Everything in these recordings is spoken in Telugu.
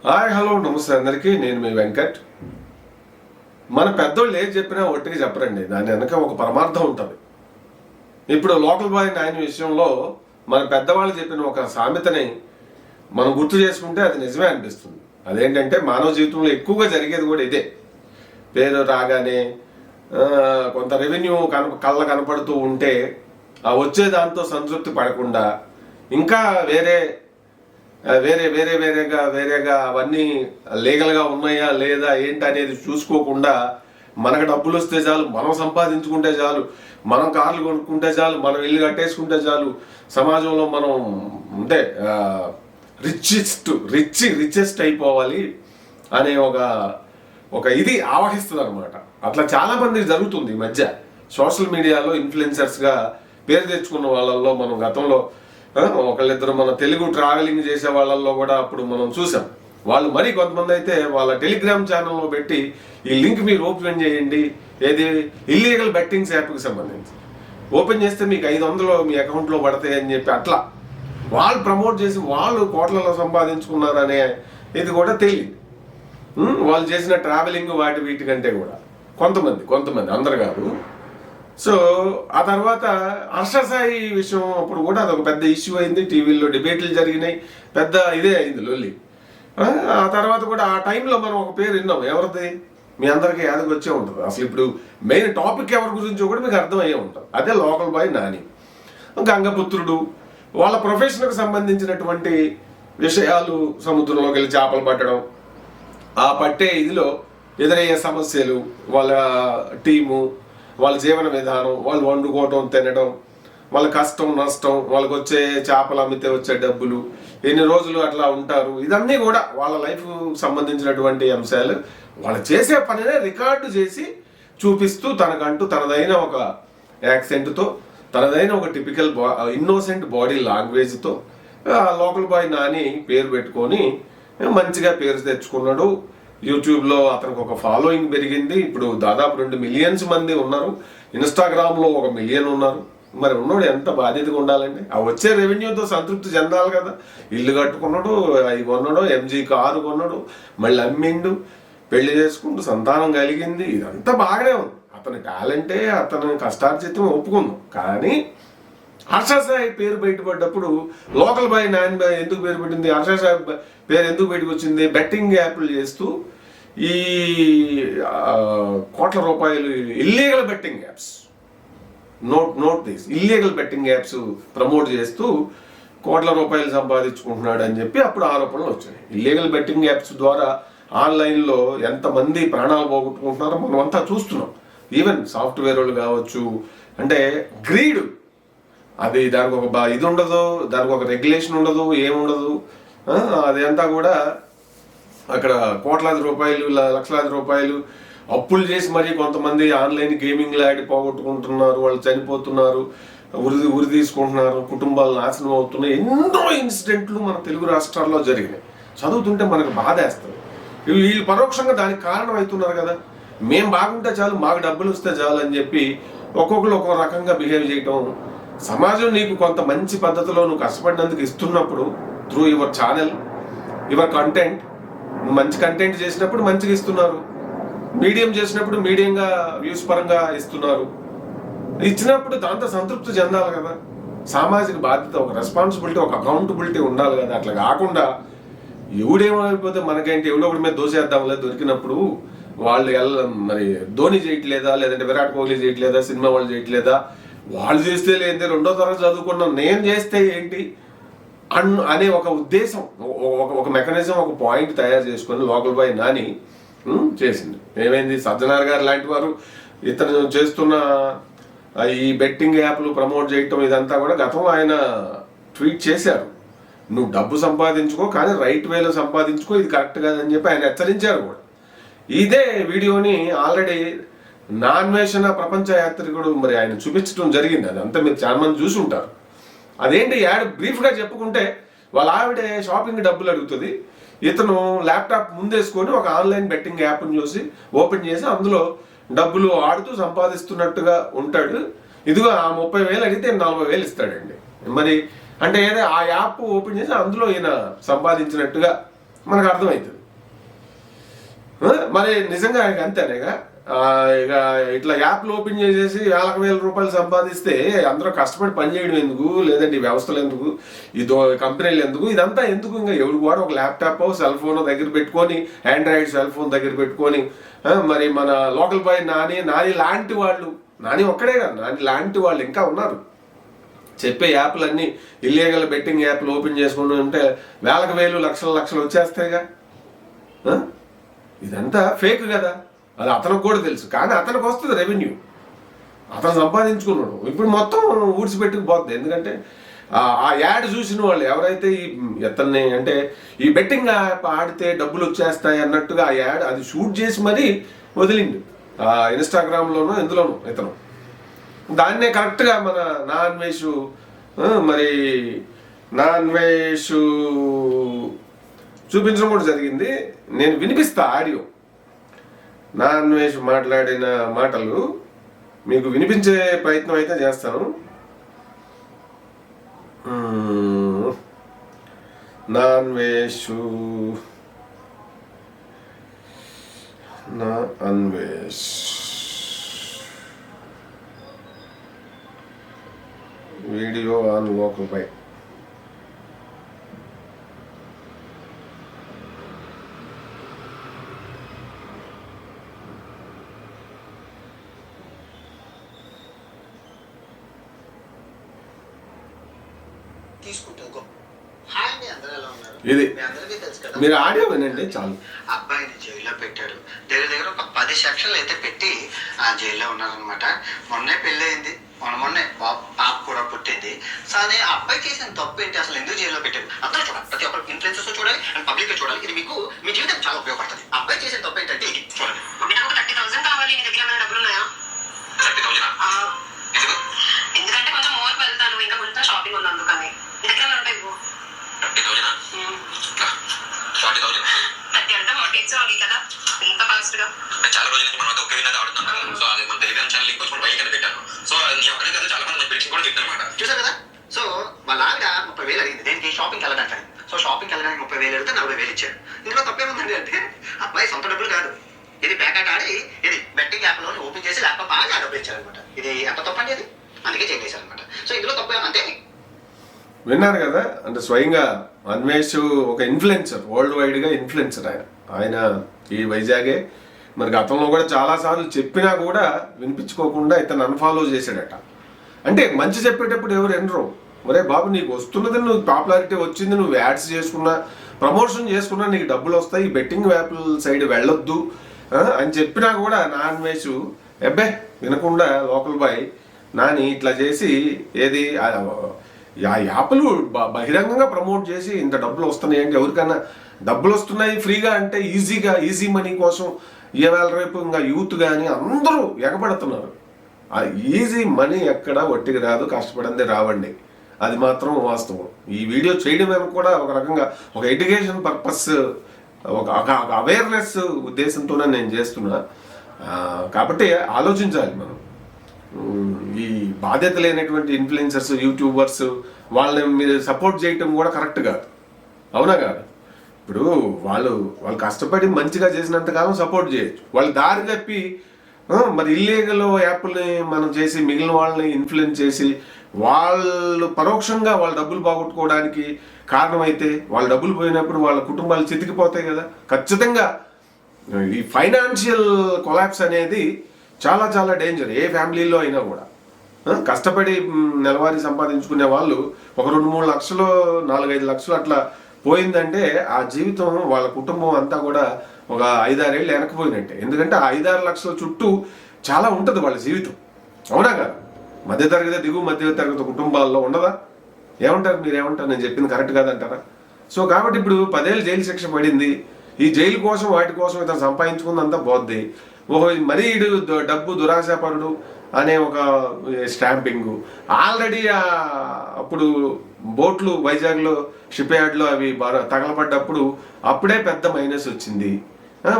హాయ్ హలో నమస్తే అందరికీ. నేను మీ వెంకట్. మన పెద్దోళ్ళు ఏది చెప్పినా ఒట్టిగా చెప్పరండి, దాని వెనక ఒక పరమార్థం ఉంటుంది. ఇప్పుడు లోకల్ బాయ్ నాయన విషయంలో మన పెద్దవాళ్ళు చెప్పిన ఒక సామెతని మనం గుర్తు చేసుకుంటే అది నిజమే అనిపిస్తుంది. అదేంటంటే మానవ జీవితంలో ఎక్కువగా జరిగేది కూడా ఇదే. పేరు రాగానే కొంత రెవెన్యూ కళ్ళ కనపడుతూ ఉంటే ఆ వచ్చే దాంతో సంతృప్తి పడకుండా ఇంకా వేరేగా అవన్నీ లీగల్గా ఉన్నాయా లేదా ఏంటి అనేది చూసుకోకుండా మనకు డబ్బులు వస్తే చాలు, మనం సంపాదించుకుంటే చాలు, మనం కార్లు కొనుక్కుంటే చాలు, మనం ఇల్లు కట్టేసుకుంటే చాలు, సమాజంలో మనం అంటే రిచెస్ట్ అయిపోవాలి అనే ఒక ఇది ఆవహిస్తుంది అనమాట. అట్లా చాలా మందికి జరుగుతుంది ఈ మధ్య. సోషల్ మీడియాలో ఇన్ఫ్లుయెన్సర్స్గా పేరు తెచ్చుకున్న వాళ్ళల్లో మనం గతంలో ఒకళ్ళిద్దరు మన తెలుగు ట్రావెలింగ్ చేసే వాళ్ళల్లో కూడా అప్పుడు మనం చూసాం. వాళ్ళు మరి కొంతమంది అయితే వాళ్ళ టెలిగ్రామ్ ఛానల్లో పెట్టి ఈ లింక్ మీరు ఓపెన్ చేయండి, ఏది ఇల్లీగల్ బెట్టింగ్స్ యాప్కి సంబంధించి ఓపెన్ చేస్తే మీకు 500 మీ అకౌంట్లో పడతాయి అని చెప్పి అట్లా వాళ్ళు ప్రమోట్ చేసి వాళ్ళు కోట్లలో సంపాదించుకున్నారనే ఇది కూడా తెలియదు. వాళ్ళు చేసిన ట్రావెలింగ్ వీటి కంటే కూడా కొంతమంది అందరు కాదు. సో ఆ తర్వాత హర్షసాయి విషయం అప్పుడు కూడా అదొక పెద్ద ఇష్యూ అయింది, టీవీలో డిబేట్లు జరిగినాయి, పెద్ద ఇదే అయింది లొల్లి. ఆ తర్వాత కూడా ఆ టైంలో మనం ఒక పేరు విన్నాం, ఎవరిది మీ అందరికీ యాదకి వచ్చే ఉంటుంది. అసలు ఇప్పుడు మెయిన్ టాపిక్ ఎవరి గురించో కూడా మీకు అర్థమయ్యే ఉంటుంది. అదే లోకల్ బాయ్ నాని, గంగపుత్రుడు. వాళ్ళ ప్రొఫెషన్కి సంబంధించినటువంటి విషయాలు, సముద్రంలోకి వెళ్ళి చేపలు పట్టడం, ఆ పట్టే ఇదిలో ఎదురయ్యే సమస్యలు, వాళ్ళ టీము, వాళ్ళ జీవన విధానం, వాళ్ళు వండుకోవటం తినడం, వాళ్ళ కష్టం నష్టం, వాళ్ళకి వచ్చే చేపలు అమ్మితే వచ్చే డబ్బులు, ఎన్ని రోజులు అట్లా ఉంటారు, ఇదన్నీ కూడా వాళ్ళ లైఫ్ సంబంధించినటువంటి అంశాలు. వాళ్ళు చేసే పనినే రికార్డు చేసి చూపిస్తూ తనకంటూ తనదైన ఒక యాక్సెంట్తో, తనదైన ఒక టిపికల్ ఇన్నోసెంట్ బాడీ లాంగ్వేజ్తో లోకల్ బాయ్ నాని పేరు పెట్టుకొని మంచిగా పేరు తెచ్చుకున్నాడు. యూట్యూబ్లో అతనికి ఒక ఫాలోయింగ్ పెరిగింది. ఇప్పుడు దాదాపు 2 మిలియన్స్ మంది ఉన్నారు. ఇన్స్టాగ్రామ్లో 1 మిలియన్ ఉన్నారు. మరి ఉన్నోడు ఎంత బాధ్యతగా ఉండాలండి? ఆ వచ్చే రెవెన్యూతో సంతృప్తి చెందాలి కదా. ఇల్లు కట్టుకున్నాడు, అవి కొన్నాడు, MG కారు కొన్నాడు, మళ్ళీ అమ్మిండు, పెళ్లి చేసుకుంటూ సంతానం కలిగింది. ఇదంతా బాగానే ఉంది. అతని టాలెంటే, అతని కష్టార్జితం ఒప్పుకుందాం. కానీ హర్షసాయి పేరు బయటపడ్డప్పుడు లోకల్ బాయ్ నాని బాయ్ ఎందుకు పేరు పెట్టింది, హర్షసాయి పేరు ఎందుకు బయటకు వచ్చింది? బెట్టింగ్ యాప్లు చేస్తూ ఈ కోట్ల రూపాయలు illegal betting apps, note this, illegal betting apps promote చేస్తూ కోట్ల రూపాయలు సంపాదించుకుంటున్నాడు అని చెప్పి అప్పుడు ఆరోపణలు వచ్చాయి. ఇల్లీగల్ బెట్టింగ్ యాప్స్ ద్వారా ఆన్లైన్లో ఎంతమంది ప్రాణాలు పోగొట్టుకుంటున్నారో మనం అంతా చూస్తున్నాం. ఈవెన్ సాఫ్ట్వేర్ వాళ్ళు కావచ్చు. అంటే గ్రీడ్, అది దానికి ఒక ఇది ఉండదు, దానికి ఒక రెగ్యులేషన్ ఉండదు, ఏముండదు. అదంతా కూడా అక్కడ కోట్లాది రూపాయలు, లక్షలాది రూపాయలు అప్పులు చేసి మరీ కొంతమంది ఆన్లైన్ గేమింగ్లో ఆడి పోగొట్టుకుంటున్నారు, వాళ్ళు చనిపోతున్నారు, ఉరి తీసుకుంటున్నారు, కుటుంబాలు నాశనం అవుతున్నాయి. ఎన్నో ఇన్సిడెంట్లు మన తెలుగు రాష్ట్రాల్లో జరిగినాయి. చదువుతుంటే మనకు బాధ వేస్తుంది. వీళ్ళు పరోక్షంగా దానికి కారణం అవుతున్నారు కదా. మేము బాగుంటే చాలు, మాకు డబ్బులు వస్తే చాలు అని చెప్పి ఒక్కొక్కరు ఒక్కొక్క రకంగా బిహేవ్ చేయటం. సమాజం నీకు కొంత మంచి పద్ధతిలో నువ్వు కష్టపడినందుకు ఇస్తున్నప్పుడు, through your channel, your content, మంచి కంటెంట్ చేసినప్పుడు మంచిగా ఇస్తున్నారు, మీడియం చేసినప్పుడు మీడియంగా వ్యూస్ పరంగా ఇస్తున్నారు. ఇచ్చినప్పుడు దాంతో సంతృప్తి చెందాలి కదా. సామాజిక బాధ్యత, ఒక రెస్పాన్సిబిలిటీ, ఒక అకౌంటబిలిటీ ఉండాలి కదా. అట్లా కాకుండా ఎవడేమైపోతే మనకేంటి, ఎవడో ఒకటి మీద దోసేద్దాంలే, దొరికినప్పుడు వాళ్ళు మరి ధోని చేయట్లేదా, లేదంటే విరాట్ కోహ్లీ చేయట్లేదా, సినిమా వాళ్ళు చేయట్లేదా, వాళ్ళు చేస్తే లేదే, 2వ తరగతి చదువుకున్నాం నేను చేస్తే ఏంటి అనే ఒక ఉద్దేశం, ఒక మెకానిజం, ఒక పాయింట్ తయారు చేసుకొని లోకల్ బాయ్ నాని చేసింది. ఏమైంది, సజ్జనార్ గారు లాంటి వారు ఇతను చేస్తున్న ఈ బెట్టింగ్ యాప్లు ప్రమోట్ చేయటం ఇదంతా కూడా గతంలో ఆయన ట్వీట్ చేశారు. నువ్వు డబ్బు సంపాదించుకో, కానీ రైట్ వేలో సంపాదించుకో, ఇది కరెక్ట్ కాదని చెప్పి ఆయన హెచ్చరించారు కూడా. ఇదే వీడియోని ఆల్రెడీ నాన్వేషణ ప్రపంచ యాత్రికుడు మరి ఆయన చూపించడం జరిగింది. అదంతా మీరు చాలా మంది చూసి ఉంటారు. అదేంటి యాడ్ బ్రీఫ్గా చెప్పుకుంటే, వాళ్ళ ఆవిడే షాపింగ్ డబ్బులు అడుగుతుంది, ఇతను ల్యాప్టాప్ ముందేసుకొని ఒక ఆన్లైన్ బెట్టింగ్ యాప్ని చూసి ఓపెన్ చేసి అందులో డబ్బులు ఆడుతూ సంపాదిస్తున్నట్టుగా ఉంటాడు. ఇదిగో ఆ 30,000 అడిగితే 40,000 ఇస్తాడండి. మరి అంటే ఏదో ఆ యాప్ ఓపెన్ చేసి అందులో ఈయన సంపాదించినట్టుగా మనకు అర్థమవుతుంది. మరి నిజంగా అంతేనేగా. ఇక ఇట్లా యాప్లు ఓపెన్ చేసేసి వేల రూపాయలు సంపాదిస్తే అందరూ కష్టపడి పని చేయడం ఎందుకు, లేదంటే ఈ వ్యవస్థలు ఎందుకు, ఈ కంపెనీలు ఎందుకు, ఇదంతా ఎందుకు? ఇంకా ఎవరు కూడా ఒక ల్యాప్టాప్ సెల్ ఫోన్ దగ్గర పెట్టుకొని, ఆండ్రాయిడ్ సెల్ ఫోన్ దగ్గర పెట్టుకొని, మరి మన లోకల్ బాయ్ నాని లాంటి వాళ్ళు, నాని ఒక్కడే కాదు, నాని లాంటి వాళ్ళు ఇంకా ఉన్నారు. చెప్పే యాప్లన్నీ ఇల్లీగల్ బెట్టింగ్ యాప్లు ఓపెన్ చేసుకుంటూ ఉంటే వేలు లక్షలు వచ్చేస్తాయిగా. ఇదంతా ఫేక్ కదా, అది అతనికి కూడా తెలుసు. కానీ అతనికి వస్తుంది రెవెన్యూ, అతను సంపాదించుకున్నాడు. ఇప్పుడు మొత్తం ఊడ్చిపెట్టుకుపోతుంది. ఎందుకంటే ఆ యాడ్ చూసిన వాళ్ళు ఎవరైతే ఇతన్ని అంటే ఈ బెట్టింగ్ యాప్ ఆడితే డబ్బులు వచ్చేస్తాయి అన్నట్టుగా ఆ యాడ్ అది షూట్ చేసి మరీ వదిలిండు ఇన్స్టాగ్రామ్లోనూ ఎందులోనూ ఇతను. దాన్నే కరెక్ట్గా మన మరి నాన్ వేష్ చూపించడం కూడా జరిగింది. నేను వినిపిస్తా ఆడియో. నాన్ వేష్ మాట్లాడిన మాటలు మీకు వినిపించే ప్రయత్నం అయితే చేస్తాను. Non veg video on local boy. ఇది మీరు ఆడియో వినండి చాలు. అబ్బాయిని జైల్లో పెట్టారు. దగ్గర ఒక 10 సెక్షన్లు అయితే పెట్టి ఆ జైల్లో ఉన్నారనమాట. మొన్నే పెళ్ళయింది, మొన్నే పాప కూడా పుట్టింది. కానీ ఆ అబ్బాయి చేసిన తప్పు ఏంటి, అసలు ఎందుకు జైల్లో పెట్టారు? అందరూ చూడాలి, ప్రతి ఒక్కరు ఇన్ఫ్లుయెన్సర్స్ చూడాలి అండ్ పబ్లిక్ చూడాలి. ఇది మీకు మీ జీవితం చాలా ఉపయోగపడుతుంది. అబ్బాయి చేసిన తప్పు ఏంటంటే ఇది చూడండి. 30,000 కావాలి, నీ దగ్గర ఏమైనా డబ్బులు ఉన్నాయా? 30,000 ఎందుకంటే కొంచెం మోర్ వెళ్తాను, ఇంకా కొంచెం షాపింగ్ ఉంది, అందుకని నీ దగ్గర ఏమైనా ఉంటాయి? 30,000 30 అంటే 40 కదా, ఇంత ఫాస్ట్ గా. చాలా రోజుల నుంచి మనం ఒకే విధంగా ఆడుతున్నాం. సో అది మన టెలిగ్రామ్ ఛానల్ లింక్ వచ్చి బైక్ అని పెట్టాను. సో నీ ఒక్కడే కదా, చాలా మంది పెట్టి కూడా చెప్తాను అనమాట. చూసారు కదా. సో వాళ్ళ ఆవిడ 30,000 అడిగింది దేనికి, షాపింగ్కి వెళ్ళడానికి. సో షాపింగ్కి వెళ్ళడానికి 30,000 అడిగితే 40,000 ఇచ్చారు. ఇందులో తప్పేముందండి అంటే అబ్బాయి సొంత డబ్బులు కాదు, ఇది ప్యాకెట్ ఆడి ఇది బెట్టింగ్ యాప్ లో ఓపెన్ చేసి ల్యాప్టాప్ ఆడి ఆ డబ్బులు ఇచ్చారనమాట. ఇది ఎంత తప్పండి, అది అందుకే చేంజ్ చేశారు అనమాట. సో ఇందులో తప్పే అంతే. విన్నారు కదా. అంటే స్వయంగా అన్వేష్ ఒక ఇన్ఫ్లుయెన్సర్, వరల్డ్ వైడ్గా ఇన్ఫ్లుయెన్సర్. ఆయన ఈ వైజాగే. మరి గతంలో కూడా చాలాసార్లు చెప్పినా కూడా వినిపించుకోకుండా ఇతను అన్ఫాలో చేశాడట. అంటే మంచి చెప్పేటప్పుడు ఎవరు ఎనరు, మరే బాబు నీకు వస్తున్నది, నువ్వు పాపులారిటీ వచ్చింది, నువ్వు యాడ్స్ చేసుకున్నా ప్రమోషన్ చేసుకున్నా నీకు డబ్బులు వస్తాయి, బెట్టింగ్ యాప్ల సైడ్ వెళ్ళొద్దు అని చెప్పినా కూడా అన్వేష్ ఎబ్బే వినకుండా లోకల్ బాయ్ నాని ఇట్లా చేసి ఏది ఆ యాప్లు బహిరంగంగా ప్రమోట్ చేసి ఇంత డబ్బులు వస్తున్నాయి అంటే ఎవరికన్నా డబ్బులు వస్తున్నాయి ఫ్రీగా అంటే ఈజీ మనీ కోసం ఇవాళ రేపు ఇంకా యూత్ కానీ అందరూ ఎగబడుతున్నారు. ఆ ఈజీ మనీ ఎక్కడ ఒట్టికి రాదు, కష్టపడింది రావండి, అది మాత్రం వాస్తవం. ఈ వీడియో చేయడం వెనక కూడా ఒక రకంగా ఒక ఎడ్యుకేషన్ పర్పస్, ఒక అవేర్నెస్ ఉద్దేశంతోనే నేను చేస్తున్నా. కాబట్టి ఆలోచించాలి మనం. ఈ బాధ్యత లేనటువంటి ఇన్ఫ్లుయెన్సర్స్, యూట్యూబర్స్ వాళ్ళని మీరు సపోర్ట్ చేయటం కూడా కరెక్ట్ కాదు, అవునా కాదు? ఇప్పుడు వాళ్ళు కష్టపడి మంచిగా చేసినంతకాలం సపోర్ట్ చేయొచ్చు. వాళ్ళు దారి తప్పి మరి ఇల్లీగల్ యాప్ని మనం చేసి మిగిలిన వాళ్ళని ఇన్ఫ్లుయెన్స్ చేసి వాళ్ళు పరోక్షంగా వాళ్ళ డబ్బులు పోగొట్టుకోవడానికి కారణమైతే వాళ్ళ డబ్బులు పోయినప్పుడు వాళ్ళ కుటుంబాలు చితికిపోతాయి కదా. ఖచ్చితంగా ఈ ఫైనాన్షియల్ కొలాప్స్ అనేది చాలా చాలా డేంజర్ ఏ ఫ్యామిలీలో అయినా కూడా. కష్టపడి నెలవారీ సంపాదించుకునే వాళ్ళు ఒక 2-3 లక్షలు 4-5 లక్షలు అట్లా పోయిందంటే ఆ జీవితం వాళ్ళ కుటుంబం అంతా కూడా ఒక 5-6 ఏళ్ళు వెనకపోయినట్టే. ఎందుకంటే ఆ 5-6 లక్షల చుట్టూ చాలా ఉంటుంది వాళ్ళ జీవితం, అవునా కదా? మధ్యతరగతి, దిగువ మధ్యతరగతి కుటుంబాల్లో ఉండదా? ఏమంటారు మీరు? ఏమంటారు? నేను చెప్పింది కరెక్ట్ కాదంటారా? సో కాబట్టి ఇప్పుడు 10 ఏళ్ళు జైలు శిక్ష పడింది. ఈ జైలు కోసం వాటి కోసం ఇతను సంపాదించుకుందంతా పోద్ది. మరీ డబ్బు దురాశాపరుడు అనే ఒక స్టాంపింగ్ ఆల్రెడీ అప్పుడు బోట్లు వైజాగ్లో షిప్ యార్డ్లో అవి తగలబడ్డప్పుడు అప్పుడే పెద్ద మైనస్ వచ్చింది.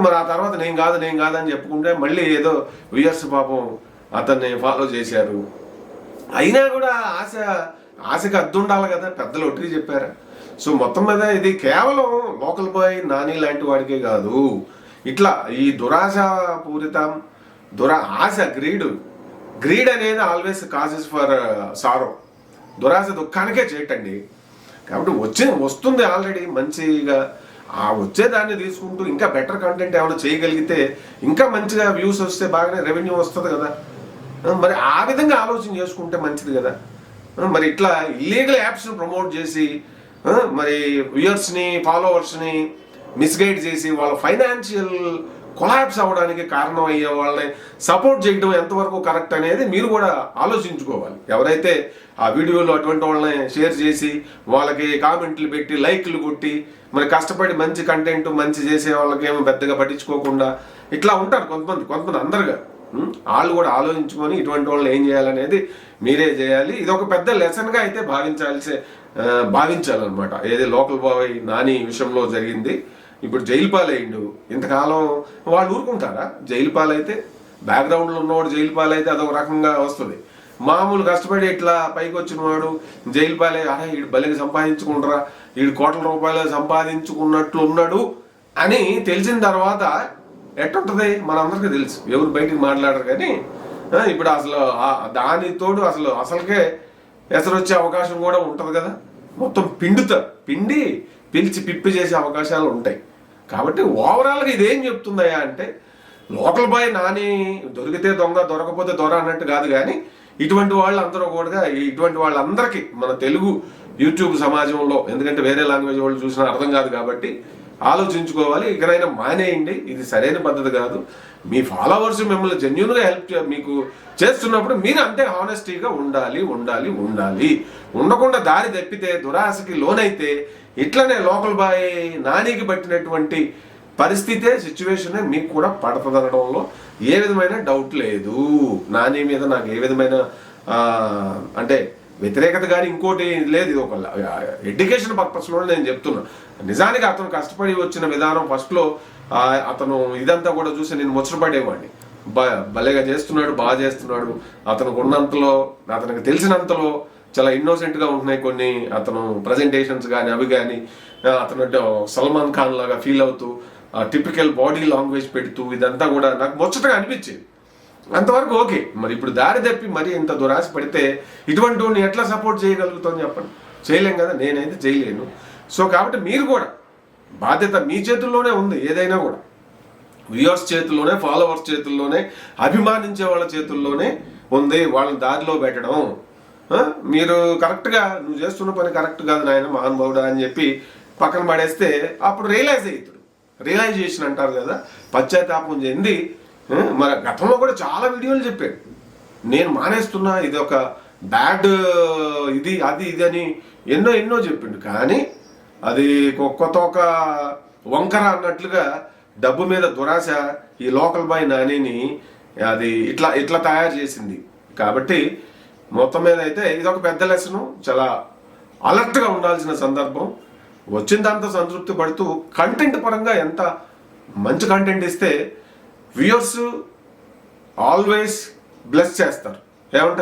మరి ఆ తర్వాత నేను కాదు అని చెప్పుకుంటే మళ్ళీ ఏదో వ్యూయర్స్ పాపం అతన్ని ఫాలో చేశారు. అయినా కూడా ఆశ ఆశకి అద్దు ఉండాలి కదా, పెద్దలు ఒట్టిగా చెప్పారా? సో మొత్తం మీద ఇది కేవలం లోకల్ బాయ్ నాని లాంటి వాడికే కాదు, ఇట్లా ఈ దురాశ పూరితం ఆశ గ్రీడ్ అనేది ఆల్వేస్ కాజెస్ ఫర్ సారో. దురాశ దుఃఖానికే చేయటండి. కాబట్టి వస్తుంది ఆల్రెడీ మంచిగా, ఆ వచ్చేదాన్ని తీసుకుంటూ ఇంకా బెటర్ కంటెంట్ ఏమైనా చేయగలిగితే ఇంకా మంచిగా వ్యూస్ వస్తే బాగానే రెవెన్యూ వస్తుంది కదా. మరి ఆ విధంగా ఆలోచన చేసుకుంటే మంచిది కదా. మరి ఇట్లా ఇల్లీగల్ యాప్స్ని ప్రమోట్ చేసి మరి వ్యూయర్స్ని ఫాలోవర్స్ని మిస్గైడ్ చేసి వాళ్ళ ఫైనాన్షియల్ కొలాప్స్ అవ్వడానికి కారణం అయ్యే వాళ్ళని సపోర్ట్ చేయడం ఎంతవరకు కరెక్ట్ అనేది మీరు కూడా ఆలోచించుకోవాలి. ఎవరైతే ఆ వీడియోలో అటువంటి వాళ్ళని షేర్ చేసి వాళ్ళకి కామెంట్లు పెట్టి లైక్లు కొట్టి మరి కష్టపడి మంచి కంటెంట్ మంచి చేసే వాళ్ళకి ఏమో పెద్దగా పట్టించుకోకుండా ఇట్లా ఉంటారు కొంతమంది అందరుగా. వాళ్ళు కూడా ఆలోచించుకొని ఇటువంటి వాళ్ళని ఏం చేయాలనేది మీరే చేయాలి. ఇది ఒక పెద్ద లెసన్గా అయితే భావించాలన్నమాట. ఏది లోకల్ బాయ్ నాని విషయంలో జరిగింది. ఇప్పుడు జైలు పాలయ్యిండు. ఇంతకాలం వాళ్ళు ఊరుకుంటారా? జైలు పాలైతే బ్యాక్గ్రౌండ్లో ఉన్నవాడు జైలు పాలైతే అదొక రకంగా వస్తుంది. మామూలు కష్టపడి ఇట్లా పైకి వచ్చిన వాడు జైలు పాలై అరే వీడు బలికి సంపాదించుకుంటారా, వీడు కోట్ల రూపాయలు సంపాదించుకున్నట్లు ఉన్నాడు అని తెలిసిన తర్వాత ఎట్టుంటది మనందరికీ తెలుసు. ఎవరు బయటికి మాట్లాడరు. కానీ ఇప్పుడు అసలు దానితోడు అసలుకే ఎసరు వచ్చే అవకాశం కూడా ఉంటుంది కదా. మొత్తం పిండి పిలిచి పిప్పి చేసే అవకాశాలు ఉంటాయి. కాబట్టి ఓవరాల్గా ఇదేం చెప్తుందయ్యా అంటే లోకల్ బాయ్ నాని దొరికితే దొంగ దొరకపోతే దొర అన్నట్టు కాదు. కానీ ఇటువంటి వాళ్ళందరూ కూడా ఇటువంటి వాళ్ళందరికీ మన తెలుగు యూట్యూబ్ సమాజంలో, ఎందుకంటే వేరే లాంగ్వేజ్ వాళ్ళు చూసినా అర్థం కాదు కాబట్టి ఆలోచించుకోవాలి. ఇకనైనా మానేయండి. ఇది సరైన పద్ధతి కాదు. మీ ఫాలోవర్స్ మిమ్మల్ని జెన్యూన్గా హెల్ప్ మీకు చేస్తున్నప్పుడు మీరు అంతే హానెస్టీగా ఉండాలి. ఉండకుండా దారి తప్పితే దురాశకి లోనైతే ఇట్లనే లోకల్ బాయ్ నానికి పట్టినటువంటి పరిస్థితే సిచ్యువేషనే మీకు కూడా పడుతుందనడంలో ఏ విధమైన డౌట్ లేదు. నాని మీద నాకు ఏ విధమైన అంటే వ్యతిరేకత కానీ ఇంకోటి లేదు. ఇది ఒక ఎడ్యుకేషన్ పర్పస్లో నేను చెప్తున్నా. నిజానికి అతను కష్టపడి వచ్చిన విధానం ఫస్ట్లో అతను ఇదంతా కూడా చూసి నేను ముచ్చటపడేవాడిని. భలేగా చేస్తున్నాడు, బాగా చేస్తున్నాడు. అతనికి ఉన్నంతలో, అతనికి తెలిసినంతలో చాలా ఇన్నోసెంట్గా ఉంటున్నాయి కొన్ని అతను ప్రజెంటేషన్స్ కానీ అవి కానీ. అతను సల్మాన్ ఖాన్ లాగా ఫీల్ అవుతూ టిపికల్ బాడీ లాంగ్వేజ్ పెడుతూ ఇదంతా కూడా నాకు ముచ్చటగా అనిపించేది. అంతవరకు ఓకే. మరి ఇప్పుడు దారి తప్పి మరి ఇంత దురాశ పడితే ఇటువంటి వాడిని ఎట్లా సపోర్ట్ చేయగలుగుతాం చెప్పండి? చేయలేం కదా, నేనైతే చేయలేను. సో కాబట్టి మీరు కూడా బాధ్యత మీ చేతుల్లోనే ఉంది. ఏదైనా కూడా వ్యూయర్స్ చేతుల్లోనే, ఫాలోవర్స్ చేతుల్లోనే, అభిమానించే వాళ్ళ చేతుల్లోనే ఉంది. వాళ్ళని దారిలో పెట్టడం. మీరు కరెక్ట్గా నువ్వు చేస్తున్న పని కరెక్ట్ కాదు నాయన మహానుభావుడా అని చెప్పి పక్కన పడేస్తే అప్పుడు రియలైజేషన్ అంటారు కదా, పశ్చాత్తాపం చెంది మరి గతంలో కూడా చాలా వీడియోలు చెప్పాడు నేను మానేస్తున్నా, ఇది ఒక బ్యాడ్ ఇది అని ఎన్నో చెప్పిండు. కానీ అది కొత్త వంకర అన్నట్లుగా డబ్బు మీద దురాశ ఈ లోకల్ బాయ్ నానిని అది ఇట్లా తయారు చేసింది. కాబట్టి మొత్తం మీద అయితే ఇదొక పెద్ద లెసను. చాలా అలర్ట్గా ఉండాల్సిన సందర్భం. వచ్చిన దాంతో సంతృప్తి పడుతూ కంటెంట్ పరంగా ఎంత మంచి కంటెంట్ ఇస్తే వ్యూయర్స్ ఆల్వేస్ బ్లెస్ చేస్తారు. ఏమంటారు?